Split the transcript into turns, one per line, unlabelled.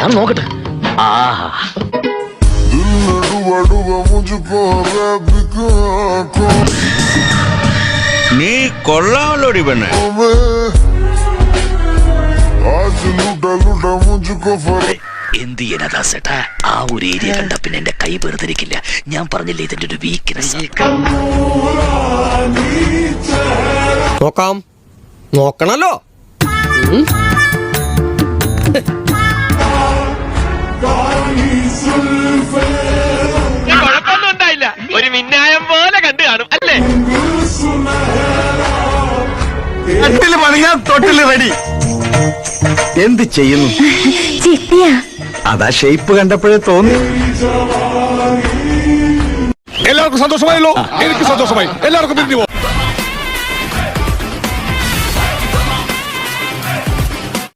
ഞാൻ നോക്കട്ടെ. ആ
നീ കൊള്ളാമല്ലോടി പെണ്ണെ.
എന്ത് ചെയ്യാനാ ചേട്ടാ, ആ ഒരു ഏരിയ കണ്ട പിന്നെ എന്റെ കൈ വെറുതിരിക്കില്ല. ഞാൻ പറഞ്ഞില്ലേ ഇതിന്റെ ഒരു വീക്ക്നെസ്.
നോക്കാം, നോക്കണല്ലോ.
കുഴപ്പമൊന്നും ഉണ്ടായില്ല, ഒരു മിന്നായം പോലെ കണ്ടു കാണും അല്ലേ?
തൊട്ടില് റെഡി. എന്ത് ചെയ്യുന്നു? അതാ ഷേപ്പ് കണ്ടപ്പോഴേ തോന്നി.
എല്ലാവർക്കും സന്തോഷമായല്ലോ. എനിക്ക് സന്തോഷമായി. എല്ലാവർക്കും പിരിഞ്ഞു പോ.